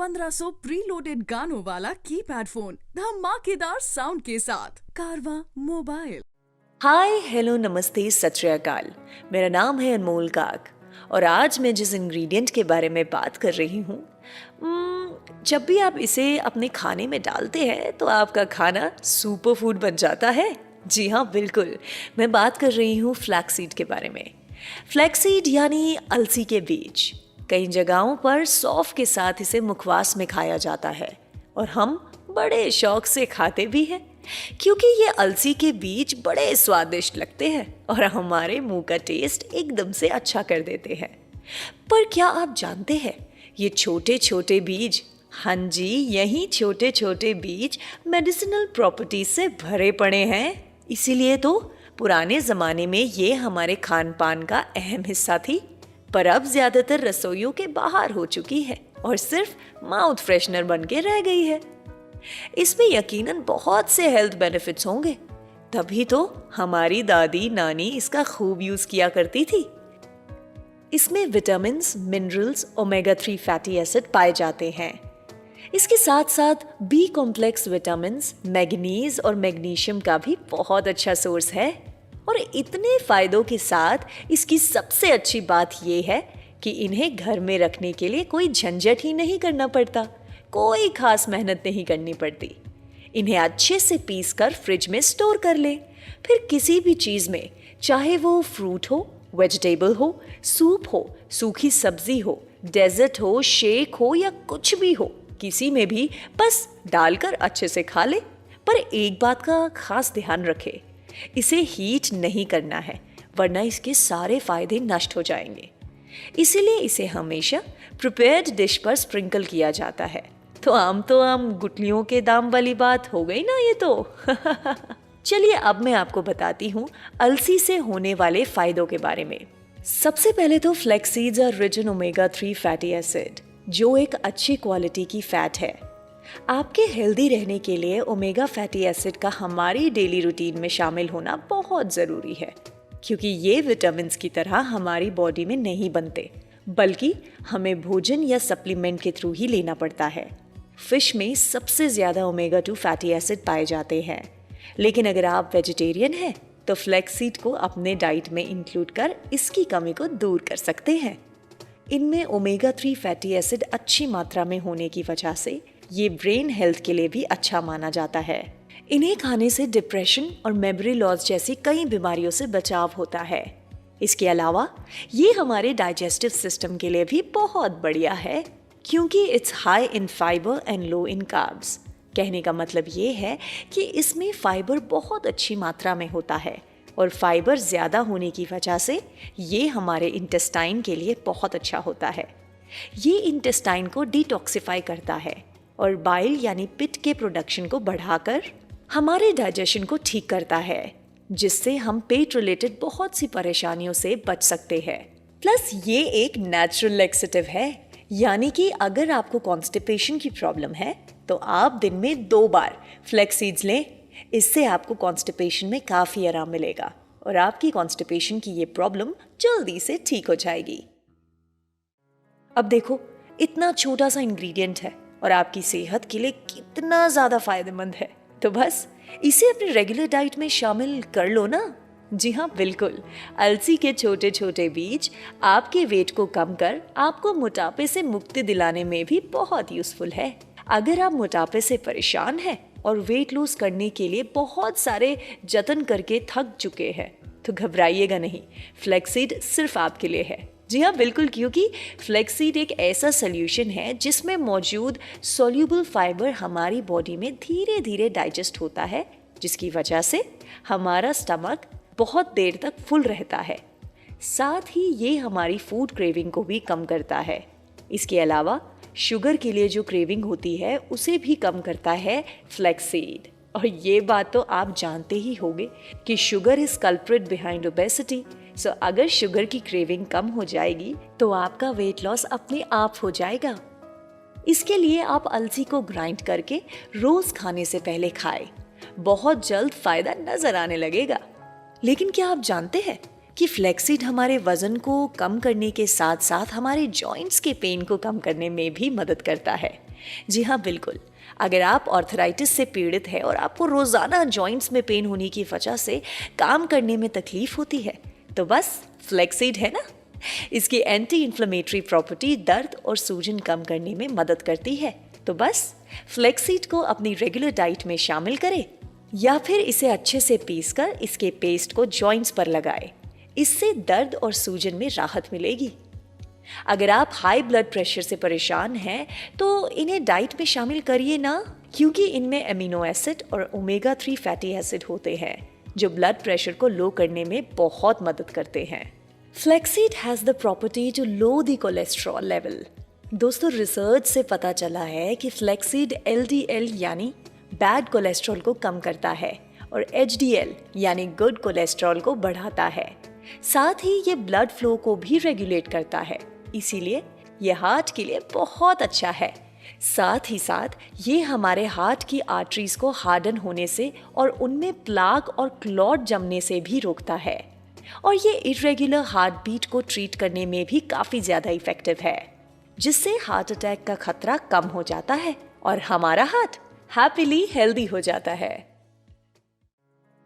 1500 preloaded गानों वाला keypad phone धमाकेदार साउंड के साथ कारवा मोबाइल। हाय हेलो नमस्ते सत श्री अकाल। मेरा नाम है अनमोल काक और आज मैं जिस इंग्रेडिएंट के बारे में बात कर रही हूँ, जब भी आप इसे अपने खाने में डालते हैं तो आपका खाना सुपर फूड बन जाता है। जी हाँ, बिल्कुल, मैं बात कर रही हूँ फ्लैक्सीड के बारे में। फ्लैक्सीड यानी अलसी के बीज। कई जगहों पर सौंफ के साथ इसे मुखवास में खाया जाता है और हम बड़े शौक से खाते भी हैं, क्योंकि ये अलसी के बीज बड़े स्वादिष्ट लगते हैं और हमारे मुंह का टेस्ट एकदम से अच्छा कर देते हैं। पर क्या आप जानते हैं, ये छोटे छोटे बीज, हाँ जी, यही छोटे छोटे बीज मेडिसिनल प्रॉपर्टीज से भरे पड़े हैं। इसीलिए तो पुराने ज़माने में ये हमारे खान पान का अहम हिस्सा थी, पर अब ज़्यादातर रसोइयों के बाहर हो चुकी है और सिर्फ माउथ फ्रेशनर बन के रह गई है। इसमें यकीनन बहुत से हेल्थ बेनिफिट्स होंगे, तभी तो हमारी दादी नानी इसका खूब यूज़ किया करती थी। इसमें vitamins, minerals, omega 3 fatty acid पाए जाते हैं। इसके साथ साथ बी कॉम्प्लेक्स विटामिन्स, मैग्नीज और मैग्नीशियम का भी बहुत अच्छा सोर्स है। और इतने फायदों के साथ इसकी सबसे अच्छी बात यह है कि इन्हें घर में रखने के लिए कोई झंझट ही नहीं करना पड़ता, कोई खास मेहनत नहीं करनी पड़ती। इन्हें अच्छे से पीस कर फ्रिज में स्टोर कर ले, फिर किसी भी चीज़ में, चाहे वो फ्रूट हो, वेजिटेबल हो, सूप हो, सूखी सब्जी हो, डेजर्ट हो, शेक हो या कुछ भी हो, किसी में भी बस डालकर अच्छे से खा ले। पर एक बात का खास ध्यान रखे, इसे हीट नहीं करना है, वरना इसके सारे फायदे नष्ट हो जाएंगे। इसीलिए इसे हमेशा प्रिपेयर्ड डिश पर स्प्रिंकल किया जाता है। तो आम गुठलियों के दाम वाली बात हो गई ना ये तो। चलिए अब मैं आपको बताती हूँ अलसी से होने वाले फायदों के बारे में। सबसे पहले तो flaxseeds are rich in omega 3 fatty acid, जो एक अच्छी क्वालिटी की फैट है। आपके हेल्दी रहने के लिए ओमेगा फैटी एसिड का हमारी डेली रूटीन में शामिल होना बहुत ज़रूरी है, क्योंकि ये विटामिन्स की तरह हमारी बॉडी में नहीं बनते, बल्कि हमें भोजन या सप्लीमेंट के थ्रू ही लेना पड़ता है। फिश में सबसे ज़्यादा ओमेगा 2 फैटी एसिड पाए जाते हैं, लेकिन अगर आप वेजिटेरियन हैं तो फ्लैक्सीड को अपने डाइट में इंक्लूड कर इसकी कमी को दूर कर सकते हैं। इनमें ओमेगा 3 फैटी एसिड अच्छी मात्रा में होने की वजह से ये ब्रेन हेल्थ के लिए भी अच्छा माना जाता है। इन्हें खाने से डिप्रेशन और मेमोरी लॉस जैसी कई बीमारियों से बचाव होता है। इसके अलावा ये हमारे डाइजेस्टिव सिस्टम के लिए भी बहुत बढ़िया है, क्योंकि it's high in fibre and low in carbs. कहने का मतलब ये है कि इसमें फाइबर बहुत अच्छी मात्रा में होता है और फाइबर ज़्यादा होने की वजह से ये हमारे इंटेस्टाइन के लिए बहुत अच्छा होता है। ये इंटेस्टाइन को डिटॉक्सिफाई करता है और बाइल यानी पिट के प्रोडक्शन को बढ़ाकर हमारे डाइजेशन को ठीक करता है, जिससे हम पेट रिलेटेड बहुत सी परेशानियों से बच सकते हैं। प्लस ये एक नेचुरल लैक्सेटिव है, यानी कि अगर आपको कॉन्स्टिपेशन की प्रॉब्लम है तो आप दिन में 2 बार फ्लैक्सीड्स लें। इससे आपको कॉन्स्टिपेशन में काफ़ी आराम मिलेगा और आपकी कॉन्स्टिपेशन की ये प्रॉब्लम जल्दी से ठीक हो जाएगी। अब देखो, इतना छोटा सा इंग्रेडिएंट है और आपकी सेहत के लिए कितना ज़्यादा फायदेमंद है, तो बस इसे अपने रेगुलर डाइट में शामिल कर लो ना। जी हाँ, बिल्कुल, अलसी के छोटे छोटे बीज आपके वेट को कम कर आपको मोटापे से मुक्ति दिलाने में भी बहुत यूज़फुल है। अगर आप मोटापे से परेशान हैं और वेट लूज करने के लिए बहुत सारे जतन करके थक चुके हैं, तो घबराइएगा नहीं, फ्लैक्सीड सिर्फ आपके लिए है। जी हाँ, बिल्कुल, क्योंकि फ्लैक्सीड एक ऐसा सोल्यूशन है जिसमें मौजूद सोल्यूबल फाइबर हमारी बॉडी में धीरे धीरे डाइजेस्ट होता है, जिसकी वजह से हमारा स्टमक बहुत देर तक फुल रहता है। साथ ही ये हमारी फूड क्रेविंग को भी कम करता है। इसके अलावा शुगर के लिए जो क्रेविंग होती है उसे भी कम करता है फ्लैक्सीड। और ये बात तो आप जानते ही होंगे कि sugar is culprit behind obesity. So अगर शुगर की क्रेविंग कम हो जाएगी तो आपका वेट लॉस अपने आप हो जाएगा। इसके लिए आप अलसी को ग्राइंड करके रोज खाने से पहले खाएं। बहुत जल्द फायदा नजर आने लगेगा। लेकिन क्या आप जानते हैं कि फ्लैक्सीड हमारे वजन को कम करने के साथ साथ हमारे जॉइंट्स के पेन को कम करने में भी मदद करता है। जी हाँ, बिल्कुल। अगर आप ऑर्थराइटिस से पीड़ित है और आपको रोज़ाना जॉइंट्स में पेन होने की वजह से काम करने में तकलीफ होती है, तो बस फ्लेक्सीड है ना। इसकी एंटी इन्फ्लेमेटरी प्रॉपर्टी दर्द और सूजन कम करने में मदद करती है। तो बस फ्लेक्सीड को अपनी रेगुलर डाइट में शामिल करें या फिर इसे अच्छे से पीसकर इसके पेस्ट को जॉइंट्स पर लगाएं। इससे दर्द और सूजन में राहत मिलेगी। अगर आप हाई ब्लड प्रेशर से परेशान हैं तो इन्हें डाइट में शामिल करिए ना, क्योंकि इनमें एमिनो एसिड और ओमेगा 3 फैटी एसिड होते हैं जो ब्लड प्रेशर को लो करने में बहुत मदद करते हैं। Flaxseed has the property to low the cholesterol level. दोस्तों, रिसर्च से पता चला है कि फ्लेक्सीड LDL यानी बैड कोलेस्ट्रॉल को कम करता है और HDL यानी गुड कोलेस्ट्रॉल को बढ़ाता है। साथ ही ये ब्लड फ्लो को भी रेगुलेट करता है, इसीलिए ये हार्ट के लिए बहुत अच्छा है। साथ ही साथ ये हमारे हार्ट की आर्टरीज को हार्डन होने से और उनमें प्लाक और क्लॉट जमने से भी रोकता है और ये इरेगुलर हार्ट बीट को ट्रीट करने में भी काफ़ी ज़्यादा इफेक्टिव है, जिससे हार्ट अटैक का खतरा कम हो जाता है और हमारा हार्ट हैप्पीली हेल्दी हो जाता है।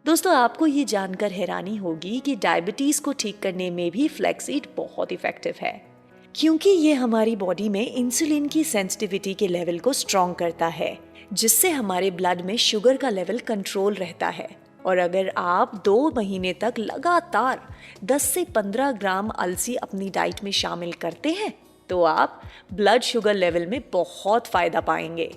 दोस्तों, आपको ये जानकर हैरानी होगी कि डायबिटीज़ को ठीक करने में भी फ्लेक्सीड बहुत इफेक्टिव है, क्योंकि ये हमारी बॉडी में इंसुलिन की सेंसिटिविटी के लेवल को स्ट्रॉन्ग करता है, जिससे हमारे ब्लड में शुगर का लेवल कंट्रोल रहता है। और अगर आप 2 महीने तक लगातार 10 से 15 ग्राम अलसी अपनी डाइट में शामिल करते हैं तो आप ब्लड शुगर लेवल में बहुत फ़ायदा पाएंगे।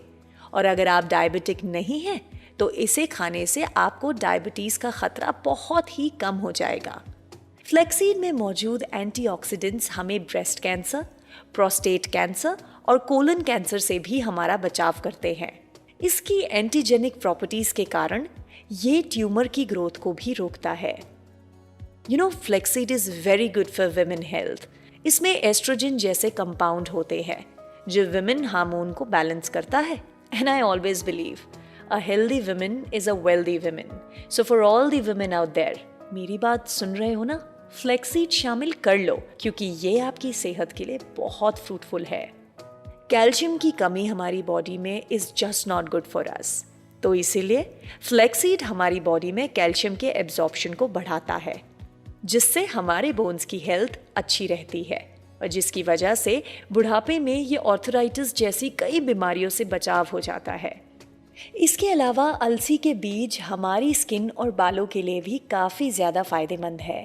और अगर आप डायबिटिक नहीं हैं तो इसे खाने से आपको डायबिटीज़ का खतरा बहुत ही कम हो जाएगा। फ्लेक्सीड में मौजूद एंटीऑक्सीडेंट्स हमें ब्रेस्ट कैंसर, प्रोस्टेट कैंसर और कोलन कैंसर से भी हमारा बचाव करते हैं। इसकी एंटीजेनिक प्रॉपर्टीज़ के कारण ये ट्यूमर की ग्रोथ को भी रोकता है। Flaxseed is very good for women health. इसमें एस्ट्रोजन जैसे कंपाउंड होते हैं जो विमेन हार्मोन को बैलेंस करता है। And I always believe A healthy woman is a wealthy woman. So for all the women out there, मेरी बात सुन रहे हो ना? फ्लेक्सीड शामिल कर लो, क्योंकि ये आपकी सेहत के लिए बहुत फ्रूटफुल है। कैल्शियम की कमी हमारी बॉडी में is just not good for us, तो इसीलिए फ्लेक्सीड हमारी बॉडी में कैल्शियम के एब्जॉर्प्शन को बढ़ाता है, जिससे हमारे बोन्स की हेल्थ अच्छी रहती है और जिसकी वजह से बुढ़ापे में ये ऑर्थराइटिस जैसी कई बीमारियों से बचाव हो जाता है। इसके अलावा अलसी के बीज हमारी स्किन और बालों के लिए भी काफ़ी ज़्यादा फ़ायदेमंद है।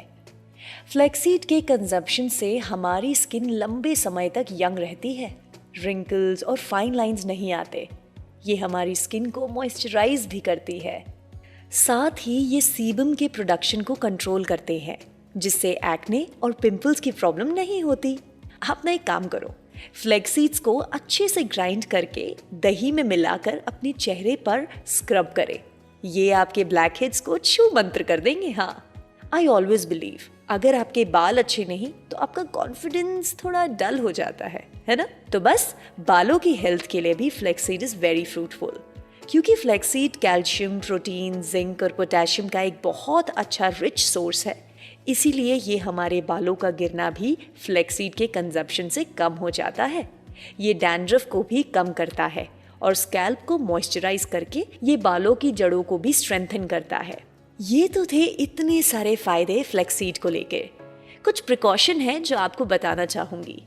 फ्लेक्सीड के कंजप्शन से हमारी स्किन लंबे समय तक यंग रहती है, रिंकल्स और फाइन लाइंस नहीं आते। ये हमारी स्किन को मॉइस्चराइज भी करती है। साथ ही ये सीबम के प्रोडक्शन को कंट्रोल करते हैं, जिससे एक्ने और पिंपल्स की प्रॉब्लम नहीं होती। आप ना एक काम करो, फ्लेक्सीड्स को अच्छे से ग्राइंड करके दही में मिलाकर अपने चेहरे पर स्क्रब करें। ये आपके ब्लैक हेड्स को छू मंत्र कर देंगे। हाँ, आई ऑलवेज बिलीव अगर आपके बाल अच्छे नहीं तो आपका कॉन्फिडेंस थोड़ा डल हो जाता है ना? तो बस बालों की हेल्थ के लिए भी फ्लेक्सीड इज़ वेरी फ्रूटफुल, क्योंकि फ्लेक्सीड कैल्शियम, प्रोटीन, जिंक और पोटेशियम का एक बहुत अच्छा रिच सोर्स है। इसीलिए ये हमारे बालों का गिरना भी फ्लेक्सीड के कंजप्शन से कम हो जाता है। ये डैंड्रफ को भी कम करता है और स्कैल्प को मॉइस्चराइज करके ये बालों की जड़ों को भी स्ट्रेंथन करता है। ये तो थे इतने सारे फायदे फ्लेक्सीड को लेके। कुछ प्रिकॉशन है जो आपको बताना चाहूँगी।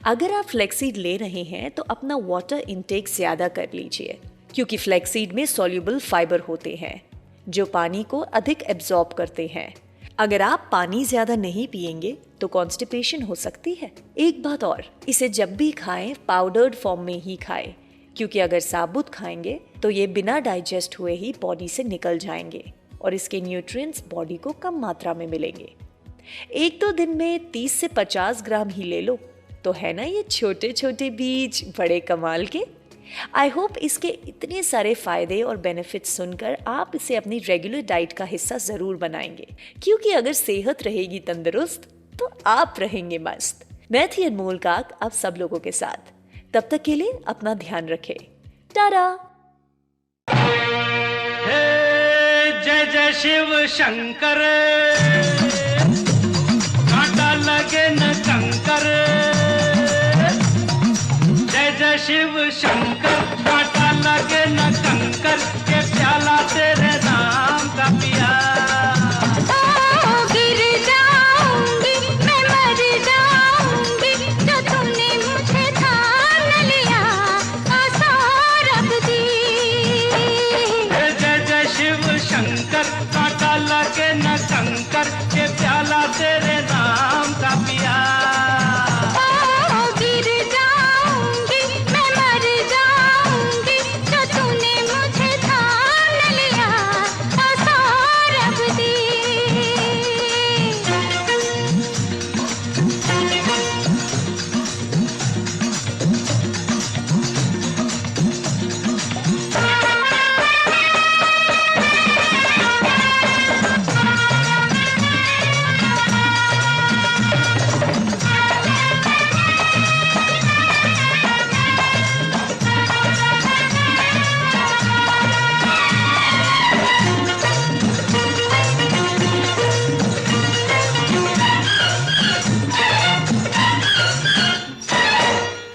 अगर आप फ्लेक्सीड ले रहे हैं तो अपना वाटर इंटेक ज़्यादा कर लीजिए, क्योंकि फ्लेक्सीड में सॉल्युबल फाइबर होते हैं जो पानी को अधिक एब्जॉर्ब करते हैं। अगर आप पानी ज़्यादा नहीं पिएंगे तो कॉन्स्टिपेशन हो सकती है। एक बात और, इसे जब भी खाएं पाउडर्ड फॉर्म में ही खाएं, क्योंकि अगर साबुत खाएंगे तो ये बिना डाइजेस्ट हुए ही बॉडी से निकल जाएंगे और इसके न्यूट्रिएंट्स बॉडी को कम मात्रा में मिलेंगे। 1-2 दिन में 30 से 50 ग्राम ही ले लो, तो है ना ये छोटे छोटे बीज बड़े कमाल के। आई होप इसके इतने सारे फायदे और बेनिफिट्स सुनकर आप इसे अपनी रेगुलर डाइट का हिस्सा ज़रूर बनाएंगे, क्योंकि अगर सेहत रहेगी तंदुरुस्त तो आप रहेंगे मस्त। मैं थी अनमोल काक आप सब लोगों के साथ। तब तक के लिए अपना ध्यान रखें। टाटा। जय जय शिव शंकर, कांटा लगे न कंकर। जय जय शिव शंकर, कांटा लगे न कंकर, के प्याला तेरे नाम का पिया। गिर जाऊंगी मैं, मर जाऊंगी, जो तूने मुझे थाम लिया, सौरभ दी। जय जय शिव शंकर, कांटा लगे न कंकर, के प्याला तेरे नाम का पिया। गिर जाऊंगी मैं, मर जाऊंगी, जो तूने मुझे थाम लिया, सौरभ दी।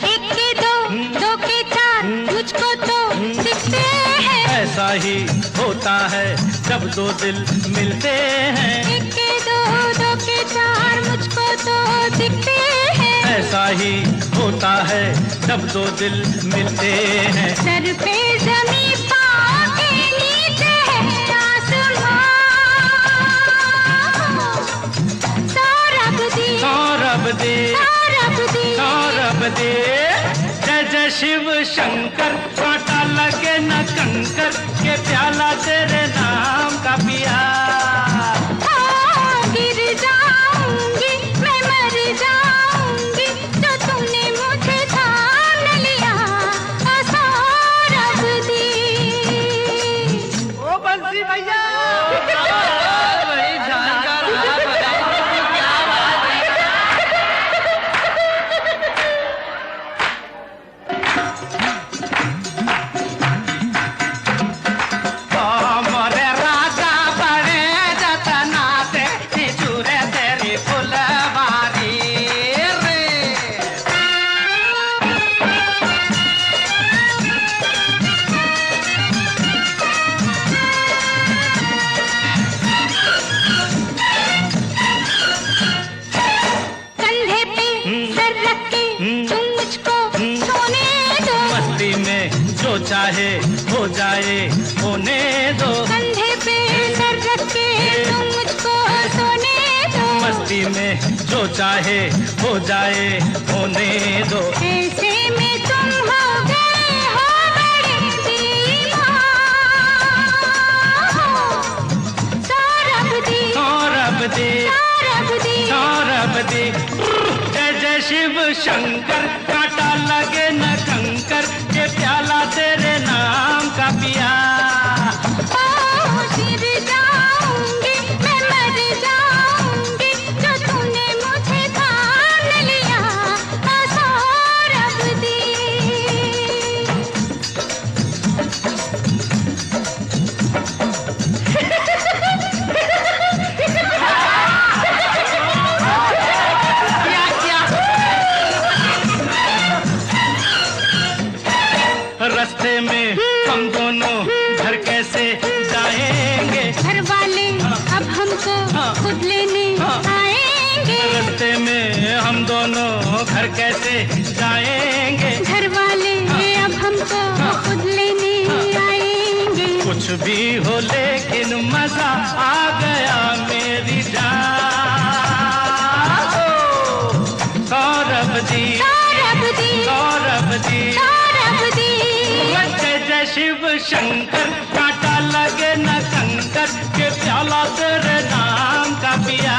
एक के दो, दो के चार, मुझको तो दिखते हैं। ऐसा ही होता है जब दो दिल मिलते हैं। एक के दो, दो के चार, मुझको तो दिखते हैं। ऐसा ही होता है जब दो दिल मिलते हैं। सर पे जमी, पाँव के नीचे है आसमां। सौरभ दी, सौरभ दे, सौरभ दी। सौरभ दे। जय जय शिव शंकर, कांटा लगे न कंकर, के प्याला तेरे नाम का पिया। गिर जाऊंगी मैं, मर जाऊंगी, जो तूने मुझे थाम लिया, सौरभ दी। ओ बंसी भैया, वही जानकार हाथ लगाओ, क्या बात है। मोरे राजा बड़े जतना से निचुरे तेरी फुलवारी रे। कंधे पे सर रख के तुम मुझको सोने दो। मस्ती में जो चाहे हो जाए होने दो। कंधे पे सर रख के तुम मुझको सोने दो। मस्ती में जो चाहे हो जाए होने दो। ऐसे में तुम हो गए हो बड़े दीवान। सौरभ दी, सौरभ दे, सौरभ दी। सौरभ दे। जय जय शिव शंकर, कांटा लगे न कंकर, के प्याला तेरे नाम का पिया। गिर जाऊंगी मैं, मर जाऊंगी, जो तूने मुझे थाम लिया, सौरभ दी। क्या क्या रास्ते में हम दोनों घर कैसे जाएंगे। घर वाले अब हमको खुद लेने आएंगे। रास्ते में हम दोनों घर कैसे जाएंगे। घर वाले अब हमको खुद लेने आएंगे। कुछ भी हो लेकिन मजा आ गया मेरी जान। सौरभ दी, सौरभ दी, सौरभ दी। सौरभ दी। जय जय शिव शंकर, कांटा लगे न कंकर, के प्याला तेरे नाम का पिया।